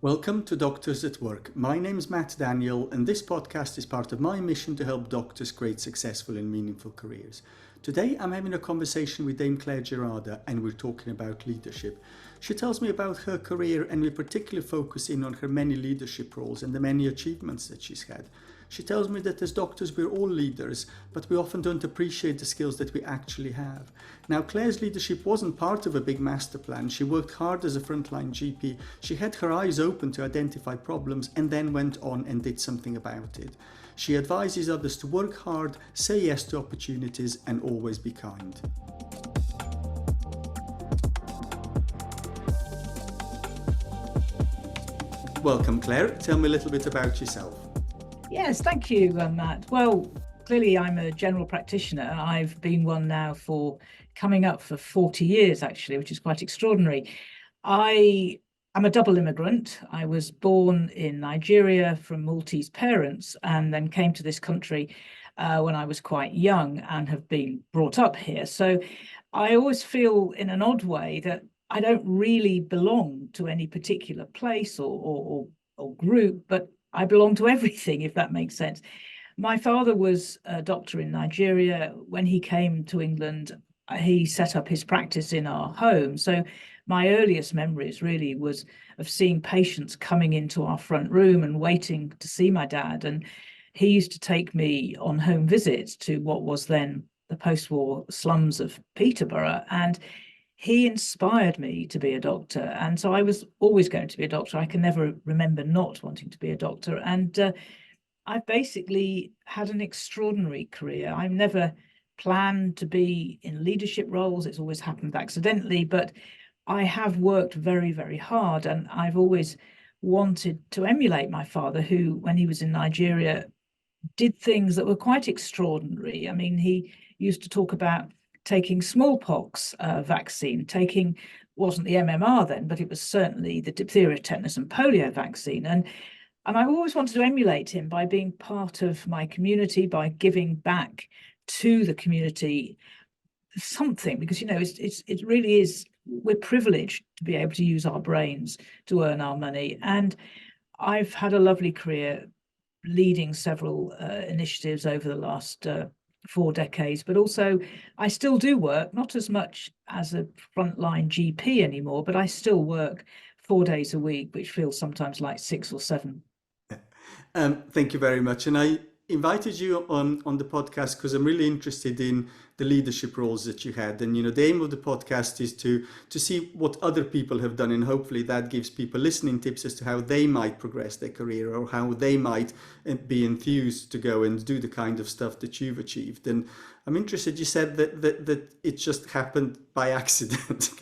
Welcome to Doctors at Work. My name is Matt Daniel, and this podcast is part of my mission to help doctors create successful and meaningful careers. Today, I'm having a conversation with Dame Clare Gerada, and we're talking about leadership. She tells me about her career, and we particularly focus in on her many leadership roles and the many achievements that she's had. She tells me that as doctors we're all leaders, but we often don't appreciate the skills that we actually have. Now, Claire's leadership wasn't part of a big master plan. She worked hard as a frontline GP. She had her eyes open to identify problems and then went on and did something about it. She advises others to work hard, say yes to opportunities, and always be kind. Welcome, Claire. Tell me a little bit about yourself. Yes, thank you, Matt. Well, clearly I'm a general practitioner. I've been one now for coming up for 40 years, actually, which is quite extraordinary. I am a double immigrant. I was born in Nigeria from Maltese parents and then came to this country when I was quite young and have been brought up here. So I always feel in an odd way that I don't really belong to any particular place or group, but I belong to everything, if that makes sense. My father was a doctor in Nigeria. When he came to England, he set up his practice in our home. So my earliest memories really was of seeing patients coming into our front room and waiting to see my dad. And he used to take me on home visits to what was then the post-war slums of Peterborough. And he inspired me to be a doctor. And so I was always going to be a doctor. I can never remember not wanting to be a doctor. And I've basically had an extraordinary career. I've never planned to be in leadership roles. It's always happened accidentally, but I have worked very, very hard. And I've always wanted to emulate my father, who, when he was in Nigeria, did things that were quite extraordinary. I mean, he used to talk about taking smallpox vaccine, wasn't the MMR then, but it was certainly the diphtheria, tetanus and polio vaccine. And I always wanted to emulate him by being part of my community, by giving back to the community something, because, you know, it really is, we're privileged to be able to use our brains to earn our money. And I've had a lovely career leading several initiatives over the last 4 decades, but also I still do work, not as much as a frontline GP anymore, but I still work 4 days a week, which feels sometimes like 6 or 7. Thank you very much. And I invited you on the podcast because I'm really interested in the leadership roles that you had. And, you know, the aim of the podcast is to see what other people have done. And hopefully that gives people listening tips as to how they might progress their career or how they might be enthused to go and do the kind of stuff that you've achieved. And I'm interested, you said that it just happened by accident.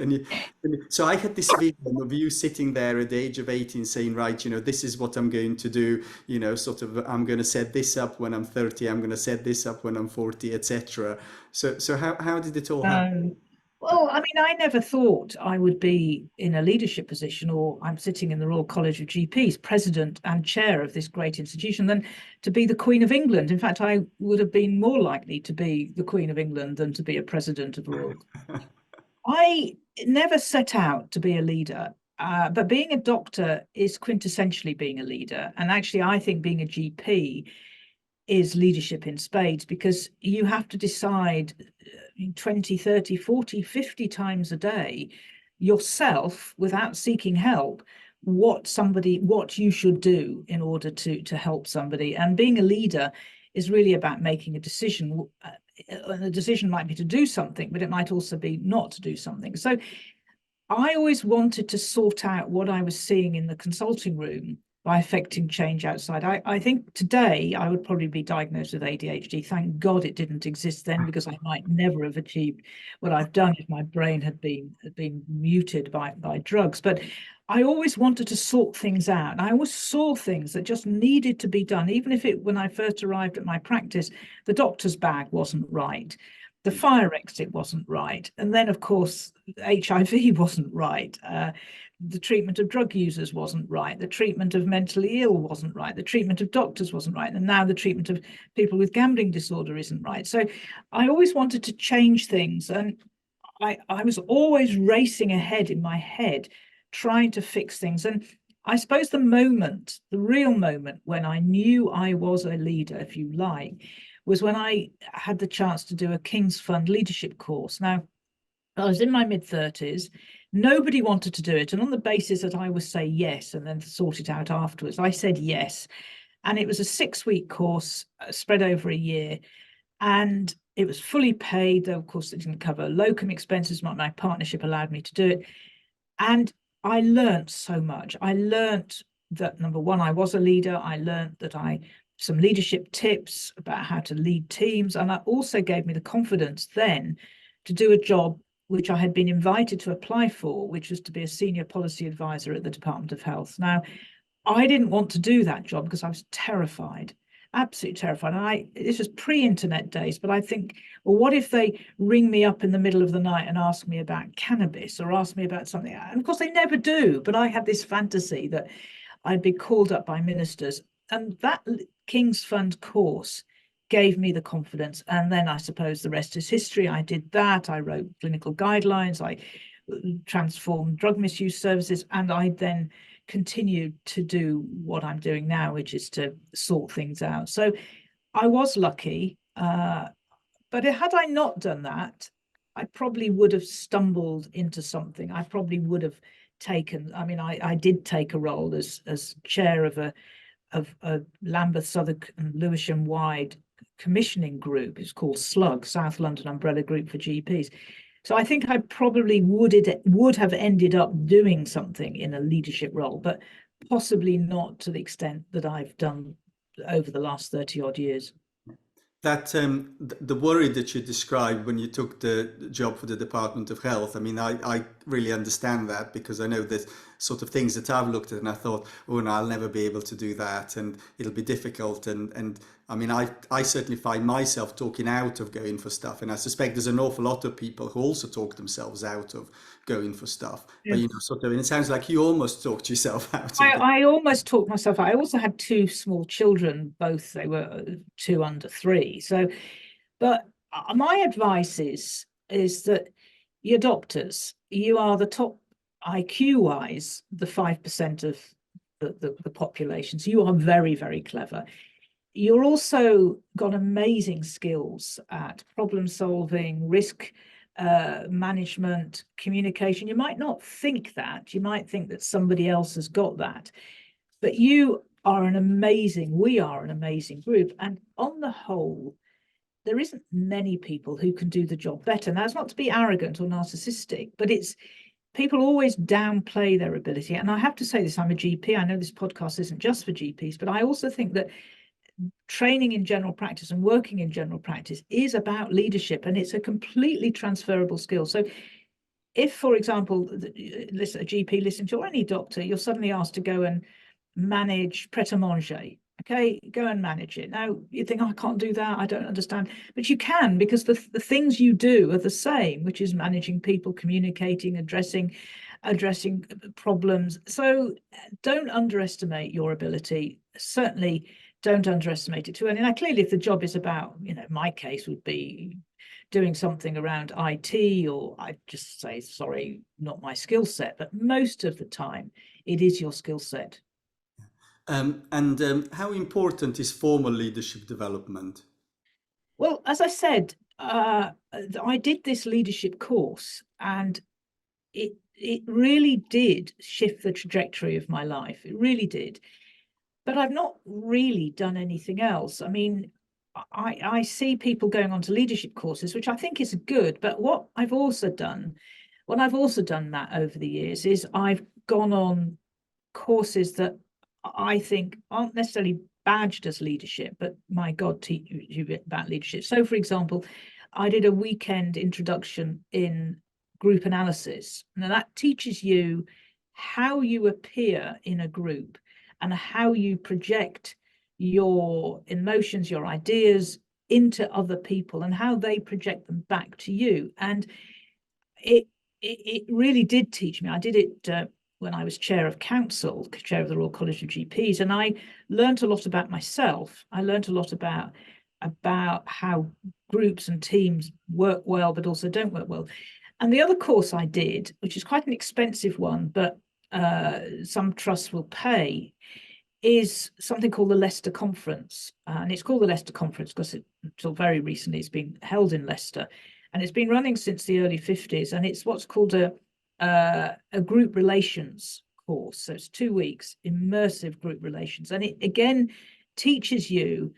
So I had this vision of you sitting there at the age of 18 saying, right, you know, this is what I'm going to do, you know, sort of, I'm going to set this up when I'm 30, I'm going to set this up when I'm 40, etc. So how did it all happen? Well, I mean, I never thought I would be in a leadership position, or I'm sitting in the Royal College of GPs, president and chair of this great institution, than to be the Queen of England. In fact, I would have been more likely to be the Queen of England than to be a president of Royal. I never set out to be a leader, but being a doctor is quintessentially being a leader. And actually, I think being a GP is leadership in spades, because you have to decide 20, 30, 40, 50 times a day yourself, without seeking help, what you should do in order to help somebody. And being a leader is really about making a decision. And the decision might be to do something, but it might also be not to do something. So I always wanted to sort out what I was seeing in the consulting room by affecting change outside. I think today I would probably be diagnosed with ADHD. Thank God it didn't exist then, because I might never have achieved what I've done if my brain had been muted by drugs. But I always wanted to sort things out. And I always saw things that just needed to be done, even if when I first arrived at my practice, the doctor's bag wasn't right, the fire exit wasn't right, and then, of course, HIV wasn't right. The treatment of drug users wasn't right. The treatment of mentally ill wasn't right. The treatment of doctors wasn't right. And now the treatment of people with gambling disorder isn't right. So I always wanted to change things. And I was always racing ahead in my head, trying to fix things. And I suppose the real moment when I knew I was a leader, if you like, was when I had the chance to do a King's Fund leadership course. Now, I was in my mid-30s. Nobody wanted to do it. And on the basis that I would say yes and then sort it out afterwards, I said yes. And it was a 6-week course spread over a year. And it was fully paid, though, of course, it didn't cover locum expenses. My partnership allowed me to do it. And I learned so much. I learned that, number one, I was a leader. I learned that some leadership tips about how to lead teams. And that also gave me the confidence then to do a job which I had been invited to apply for, which was to be a senior policy advisor at the Department of Health. Now, I didn't want to do that job because I was terrified, absolutely terrified. And this was pre-internet days, but I think, well, what if they ring me up in the middle of the night and ask me about cannabis or ask me about something? And of course they never do, but I had this fantasy that I'd be called up by ministers. And that King's Fund course gave me the confidence. And then I suppose the rest is history. I did that. I wrote clinical guidelines. I transformed drug misuse services. And I then continued to do what I'm doing now, which is to sort things out. So I was lucky. But had I not done that, I probably would have stumbled into something. I probably would have taken, I mean, I did take a role as chair of a Lambeth, Southwark and Lewisham wide commissioning group. It's called SLUG, South London Umbrella Group for GPs. So I think I probably would have ended up doing something in a leadership role, but possibly not to the extent that I've done over the last 30 odd years. That the worry that you described when you took the job for the Department of Health, I mean, I really understand that, because I know that sort of things that I've looked at and I thought, oh no, I'll never be able to do that and it'll be difficult. And I mean, I certainly find myself talking out of going for stuff, and I suspect there's an awful lot of people who also talk themselves out of going for stuff. But you know, sort of, and it sounds like you almost talked yourself out of it. I almost talked myself out. I also had 2 small children, both they were 2 under 3. So, but my advice is that you're doctors. You are the top IQ wise, the 5% of the population. So you are very, very clever. You're also got amazing skills at problem solving, risk management, communication. You might not think that. You might think that somebody else has got that. But we are an amazing group. And on the whole, there isn't many people who can do the job better. Now, it's not to be arrogant or narcissistic, but people always downplay their ability. And I have to say this, I'm a GP. I know this podcast isn't just for GPs, but I also think that training in general practice and working in general practice is about leadership, and it's a completely transferable skill. So if, for example, a GP listening to, or any doctor, you're suddenly asked to go and manage pret-a-manger, okay, go and manage it. Now you think, oh, I can't do that, I don't understand, but you can, because the things you do are the same, which is managing people, communicating, addressing problems. So don't underestimate your ability. Certainly don't underestimate it too early. Now, clearly, if the job is about, my case would be doing something around IT, or I'd just say, sorry, not my skill set. But most of the time, it is your skill set. And how important is formal leadership development? Well, as I said, I did this leadership course, and it really did shift the trajectory of my life. It really did. But I've not really done anything else. I mean, I see people going on to leadership courses, which I think is good. But what I've also done, Matt, over the years, is I've gone on courses that I think aren't necessarily badged as leadership, but my God, teach you about leadership. So, for example, I did a weekend introduction in group analysis. Now, that teaches you how you appear in a group and how you project your emotions, your ideas into other people, and how they project them back to you. And it really did teach me. I did it when I was chair of council, chair of the Royal College of GPs, and I learned a lot about myself. I learned a lot about how groups and teams work well, but also don't work well. And the other course I did, which is quite an expensive one, but some trusts will pay is something called the Leicester Conference. And it's called the Leicester Conference because until very recently it's been held in Leicester. And it's been running since the early 50s. And it's what's called a group relations course. So it's 2 weeks, immersive group relations. And it again teaches you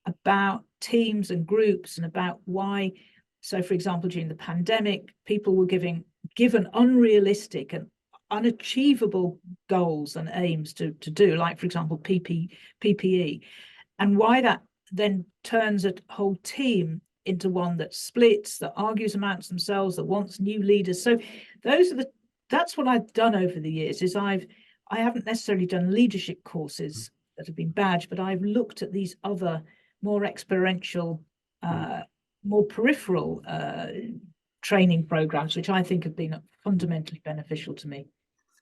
about teams and groups and about why. So, for example, during the pandemic, people were given unrealistic and unachievable goals and aims to do, like, for example, PPE, and why that then turns a whole team into one that splits, that argues amongst themselves, that wants new leaders. So that's what I've done over the years. Is I haven't necessarily done leadership courses that have been badged, but I've looked at these other more experiential, more peripheral training programs, which I think have been fundamentally beneficial to me.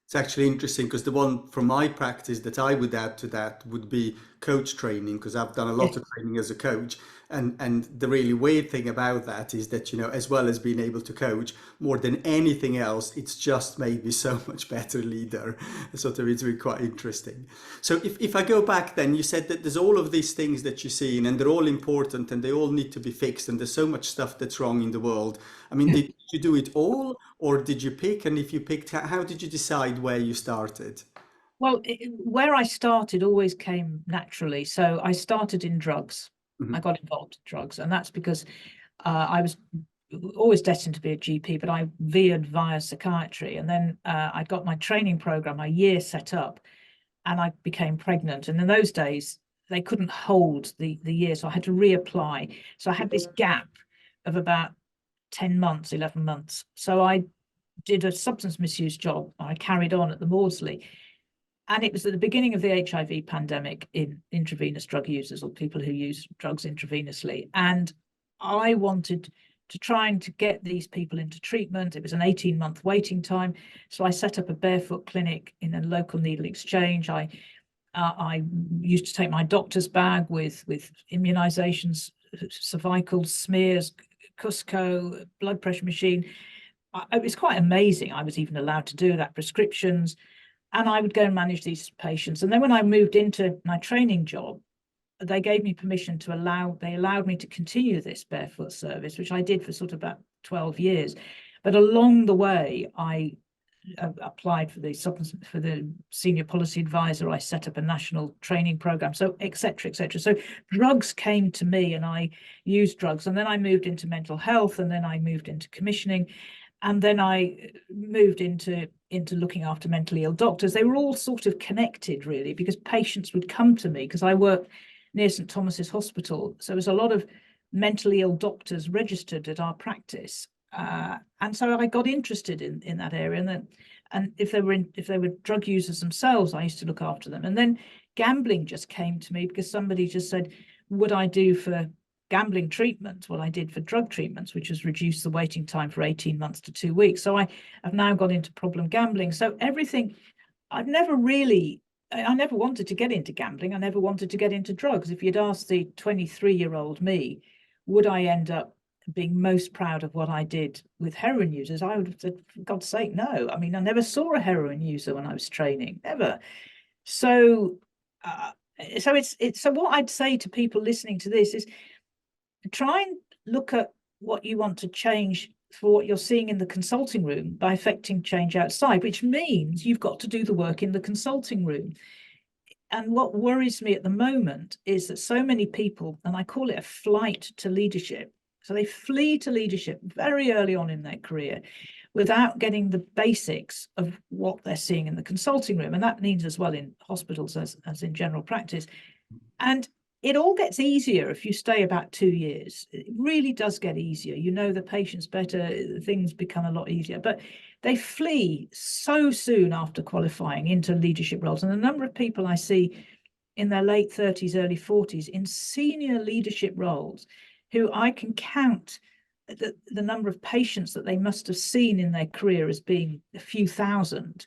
It's actually interesting because the one from my practice that I would add to that would be coach training, because I've done a lot Yes. of training as a coach. And the really weird thing about that is that, as well as being able to coach, more than anything else, it's just made me so much better leader. Sort of, it's really quite interesting. So if I go back then, you said that there's all of these things that you've seen and they're all important and they all need to be fixed and there's so much stuff that's wrong in the world. I mean, did you do it all or did you pick? And if you picked, how did you decide where you started? Well, where I started always came naturally. So I started in drugs. I Mhm. got involved in drugs, and that's because I was always destined to be a GP, but I veered via psychiatry. And then I got my training program, a year set up, and I became pregnant. And in those days, they couldn't hold the year, so I had to reapply. So I had this gap of about 10 months, 11 months. So I did a substance misuse job. I carried on at the Maudsley. And it was at the beginning of the HIV pandemic in intravenous drug users, or people who use drugs intravenously. And I wanted to try and to get these people into treatment. It was an 18-month waiting time. So I set up a barefoot clinic in a local needle exchange. I used to take my doctor's bag with immunizations, cervical smears, Cusco, blood pressure machine. It was quite amazing. I was even allowed to do that, prescriptions. And I would go and manage these patients. And then when I moved into my training job, they gave me permission to they allowed me to continue this barefoot service, which I did for sort of about 12 years. But along the way, I applied for the senior policy advisor. I set up a national training program, so et cetera, et cetera. So drugs came to me and I used drugs. And then I moved into mental health, and then I moved into commissioning. And then I moved into looking after mentally ill doctors. They were all sort of connected, really, because patients would come to me because I work near St Thomas's Hospital. So there's a lot of mentally ill doctors registered at our practice. And so I got interested in that area. And if they were drug users themselves, I used to look after them. And then gambling just came to me because somebody just said, would I do for gambling treatment what I did for drug treatments, which has reduced the waiting time for 18 months to 2 weeks. So I have now got into problem gambling. So everything, I never wanted to get into gambling. I never wanted to get into drugs. If you'd asked the 23-year-old me, would I end up being most proud of what I did with heroin users, I would have said, for God's sake, no. I mean, I never saw a heroin user when I was training, never. So so what I'd say to people listening to this is try and look at what you want to change for what you're seeing in the consulting room by affecting change outside, which means you've got to do the work in the consulting room. And what worries me at the moment is that so many people, and I call it a flight to leadership, so they flee to leadership very early on in their career without getting the basics of what they're seeing in the consulting room. And that means as well in hospitals as in general practice. And it all gets easier if you stay about 2 years. It really does get easier. You know the patients better, things become a lot easier. But they flee so soon after qualifying into leadership roles. And the number of people I see in their late 30s, early 40s in senior leadership roles who I can count the number of patients that they must have seen in their career as being a few thousand,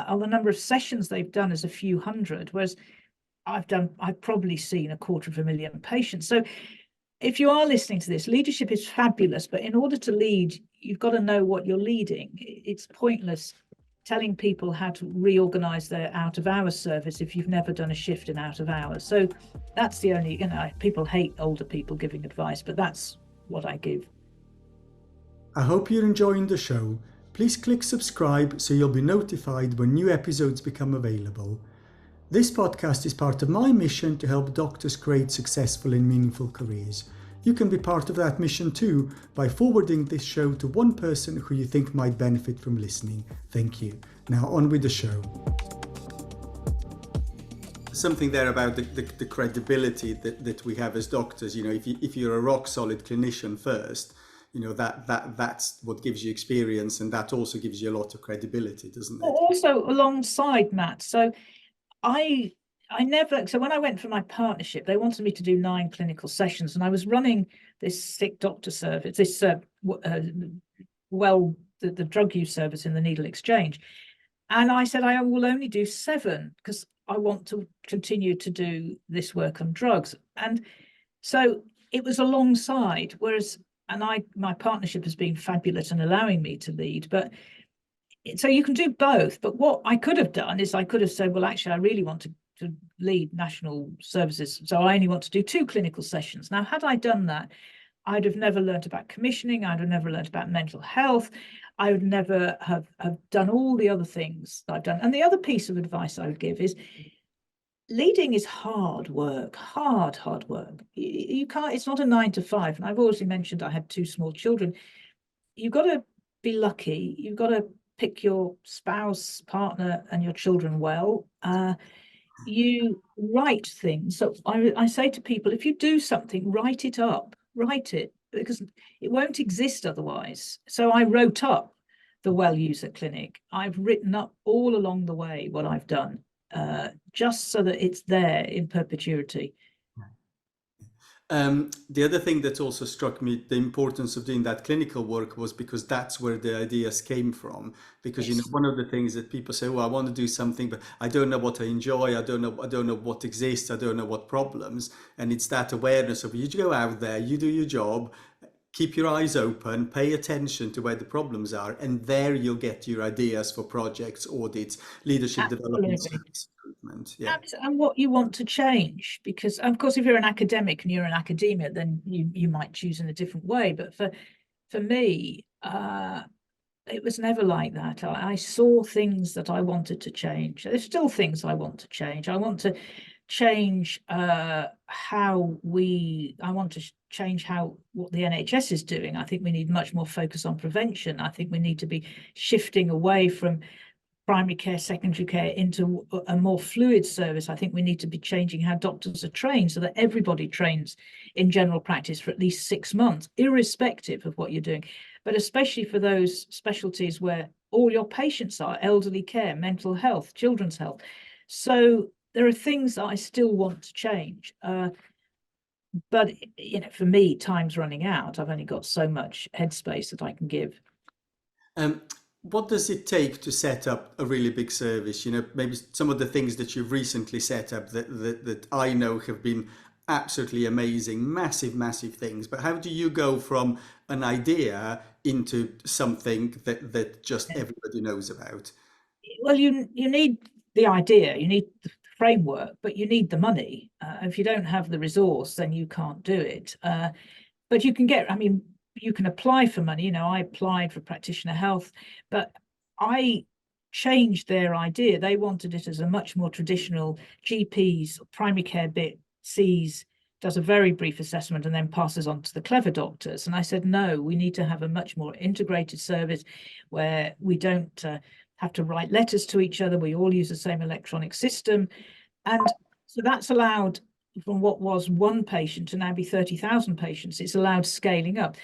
or the number of sessions they've done as a few hundred, whereas I've probably seen 250,000 patients. So if you are listening to this, leadership is fabulous, but in order to lead, you've got to know what you're leading. It's pointless telling people how to reorganize their out of hours service if you've never done a shift in out of hours. So that's the only, people hate older people giving advice, but that's what I give. I hope you're enjoying the show. Please click subscribe so you'll be notified when new episodes become available. This podcast is part of my mission to help doctors create successful and meaningful careers. You can be part of that mission too by forwarding this show to one person who you think might benefit from listening. Thank you. Now on with the show. Something there about the credibility that we have as doctors. If you're a rock solid clinician first, that's what gives you experience, and that also gives you a lot of credibility, doesn't it? Also alongside Matt. So when I went for my partnership, they wanted me to do 9 clinical sessions, and I was running this sick doctor service, the drug use service in the needle exchange. And I said, I will only do 7 because I want to continue to do this work on drugs. And so it was alongside, my partnership has been fabulous in allowing me to lead, but so you can do both. But what I could have done is I could have said, well, actually, I really want to lead national services, so I only want to do 2 clinical sessions. Now, had I done that, I'd have never learned about commissioning. I'd have never learned about mental health. I would never have done all the other things that I've done. And the other piece of advice I would give is leading is hard work, hard work. You can't, it's not a 9 to 5. And I've already mentioned I had 2 small children. You've got to be lucky. You've got to pick your spouse, partner, and your children well. You write things. So I say to people, if you do something, write it up, write it, because it won't exist otherwise. So I wrote up the Well User Clinic. I've written up all along the way what I've done, just so that it's there in perpetuity. The other thing that also struck me, the importance of doing that clinical work, was because that's where the ideas came from. Because Yes. one of the things that people say, I want to do something, but I don't know what I enjoy. I don't know what exists. I don't know what problems. And it's that awareness of, you go out there, you do your job, keep your eyes open, pay attention to where the problems are, and there you'll get your ideas for projects, audits, leadership development, service improvement. Yeah. And what you want to change, because of course, if you're an academic and you're in academia, then you might choose in a different way. But for me, it was never like that. I saw things that I wanted to change. There's still things I want to change. I want to change what the NHS is doing. I think we need much more focus on prevention. I think we need to be shifting away from primary care, secondary care into a more fluid service. I think we need to be changing how doctors are trained so that everybody trains in general practice for at least 6 months, irrespective of what you're doing, but especially for those specialties where all your patients are: elderly care, mental health, children's health. So there are things that I still want to change. But for me, time's running out. I've only got so much headspace that I can give. What does it take to set up a really big service? Maybe some of the things that you've recently set up that I know have been absolutely amazing, massive things. But how do you go from an idea into something that just everybody knows about? Well, you need the idea, you need the framework, but you need the money. If you don't have the resource, then you can't do it. But you can apply for money. I applied for Practitioner Health, but I changed their idea. They wanted it as a much more traditional GPs, primary care bit sees, does a very brief assessment and then passes on to the clever doctors. And I said, no, we need to have a much more integrated service where we don't have to write letters to each other. We all use the same electronic system. And so that's allowed, from what was 1 patient to now be 30,000 patients. It's allowed scaling up.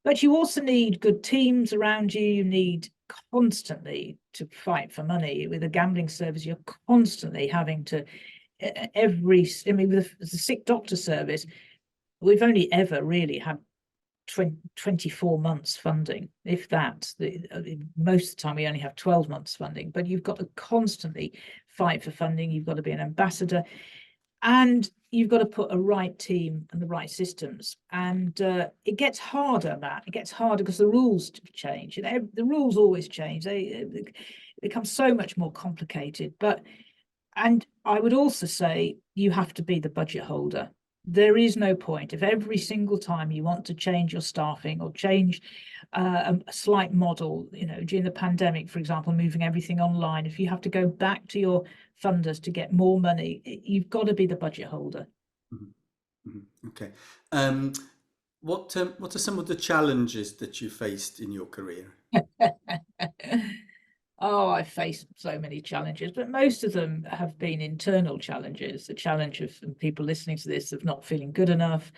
But you also need good teams around you. You need constantly to fight for money. With a gambling service, you're constantly having to, with the sick doctor service, we've only ever really had 24 months funding, if that. Most of the time we only have 12 months funding, but you've got to constantly fight for funding. You've got to be an ambassador, and you've got to put a right team and the right systems. And it gets harder, Matt. It gets harder because the rules change. The rules always change. becomes so much more complicated. And I would also say you have to be the budget holder. There is no point if every single time you want to change your staffing or change a slight model, during the pandemic, for example, moving everything online, if you have to go back to your funders to get more money, you've got to be the budget holder. Mm-hmm. Mm-hmm. Okay. What are some of the challenges that you faced in your career? Oh, I've faced so many challenges, but most of them have been internal challenges. The challenge of people listening to this of not feeling good enough,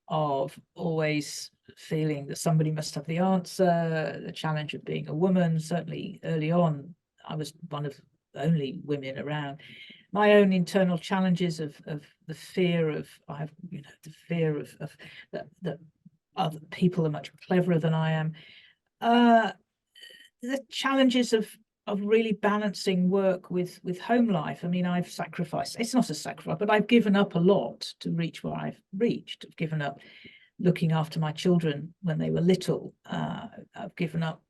of always feeling that somebody must have the answer, the challenge of being a woman. Certainly early on, I was one of the only women around. My own internal challenges of the fear of the fear of that other people are much cleverer than I am. The challenges of really balancing work with home life. I mean, I've sacrificed, it's not a sacrifice, but I've given up a lot to reach where I've reached. I've given up looking after my children when they were little. I've given up,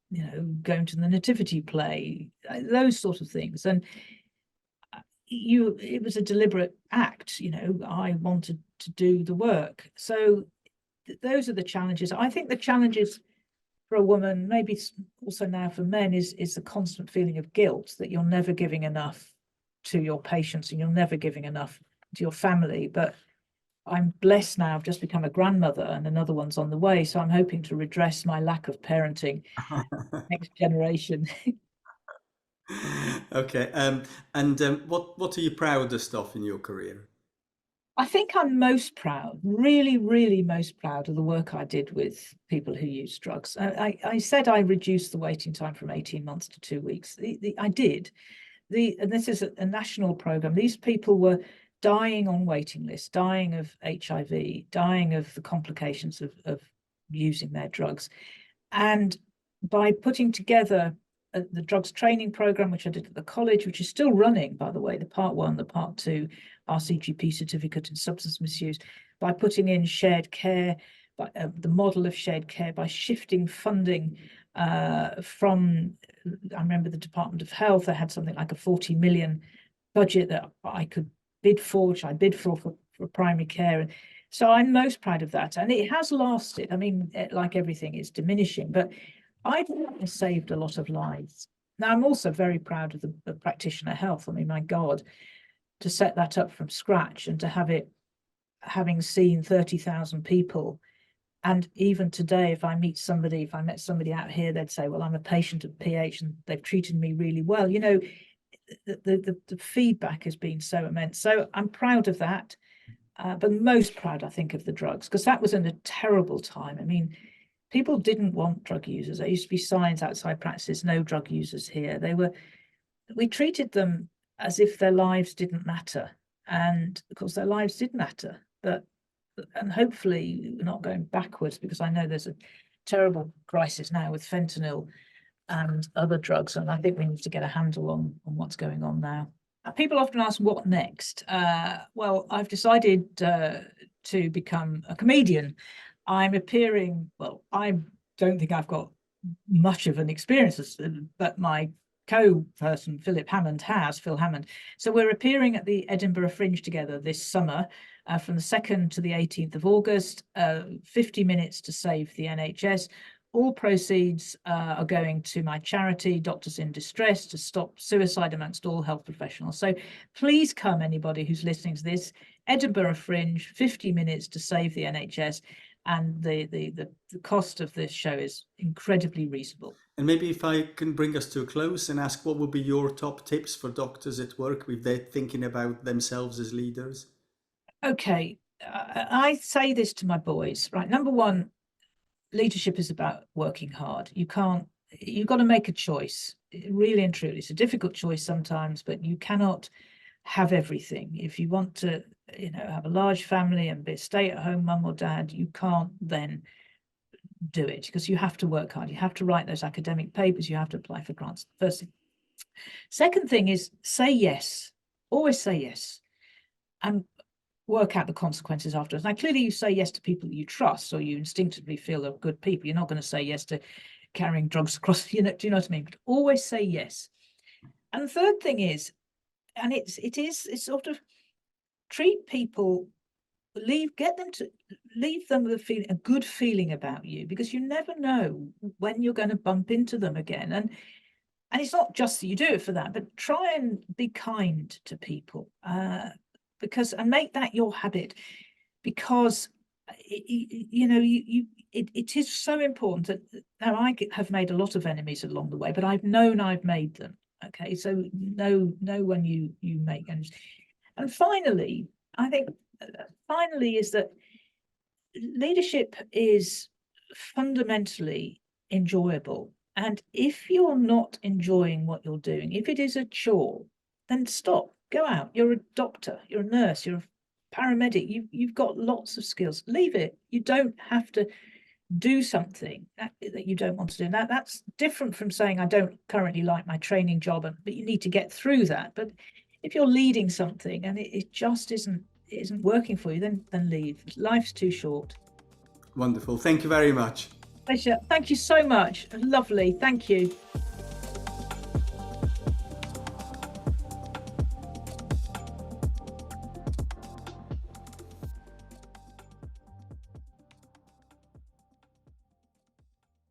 going to the nativity play, those sort of things. And it was a deliberate act. I wanted to do the work. So those are the challenges. I think the challenges for a woman, maybe also now for men, is the constant feeling of guilt that you're never giving enough to your patients and you're never giving enough to your family. But I'm blessed now. I've just become a grandmother and another one's on the way. So I'm hoping to redress my lack of parenting next generation. Okay. What are you proudest of in your career? I think I'm most proud, really, really most proud of the work I did with people who use drugs. I said I reduced the waiting time from 18 months to 2 weeks. I did. And this is a national program. These people were dying on waiting lists, dying of HIV, dying of the complications of using their drugs. And by putting together the drugs training program, which I did at the college, which is still running, by the way, the part 1, the part 2, RCGP certificate in substance misuse, by putting in shared care, by the model of shared care, by shifting funding from, I remember the Department of Health, they had something like a 40 million budget that I could bid for, which I bid for primary care. And so I'm most proud of that. And it has lasted. I mean, like everything, it's diminishing, but I've saved a lot of lives. Now, I'm also very proud of the Practitioner Health. I mean, my God, to set that up from scratch and to have it, having seen 30,000 people. And even today, if I met somebody out here, they'd say, well, I'm a patient of PH and they've treated me really well. The feedback has been so immense. So I'm proud of that, but most proud, I think, of the drugs, because that was in a terrible time. I mean, people didn't want drug users. There used to be signs outside practices, no drug users here. We treated them as if their lives didn't matter. And of course, their lives did matter. And hopefully we're not going backwards, because I know there's a terrible crisis now with fentanyl and other drugs. And I think we need to get a handle on what's going on now. People often ask, what next? Well, I've decided to become a comedian. I'm appearing, well, I don't think I've got much of an experience, but my co-person, Phil Hammond. So we're appearing at the Edinburgh Fringe together this summer, from the 2nd to the 18th of August, 50 minutes to save the NHS. All proceeds are going to my charity, Doctors in Distress, to stop suicide amongst all health professionals. So please come, anybody who's listening to this, Edinburgh Fringe, 50 minutes to save the NHS. And the cost of this show is incredibly reasonable. And maybe if I can bring us to a close and ask, what would be your top tips for doctors at work if they're thinking about themselves as leaders? Okay, I say this to my boys, right? Number one, leadership is about working hard. You've got to make a choice, really and truly. It's a difficult choice sometimes, but you cannot have everything. If you want to, have a large family and be a stay-at-home mum or dad, you can't then do it, because you have to work hard. You have to write those academic papers. You have to apply for grants. First thing. Second thing is say yes. Always say yes, and work out the consequences afterwards. Now, clearly, you say yes to people that you trust, or you instinctively feel are good people. You're not going to say yes to carrying drugs across. Do you know what I mean? But always say yes. And the third thing is, and it's sort of treat people, get them to leave them with a good feeling about you, because you never know when you're going to bump into them again. And it's not just that you do it for that, but try and be kind to people, and make that your habit, because it is so important. That now I have made a lot of enemies along the way, but I've known I've made them. Okay, so know when you make enemies. And finally, I think is that leadership is fundamentally enjoyable. And if you're not enjoying what you're doing, if it is a chore, then stop, go out. You're a doctor, you're a nurse, you're a paramedic, you've got lots of skills. Leave it. You don't have to do something that you don't want to do. Now, that's different from saying I don't currently like my training job, but you need to get through that. But if you're leading something and it just isn't working for you, then leave. Life's too short. Wonderful. Thank you very much. Pleasure. Thank you so much. Lovely. Thank you.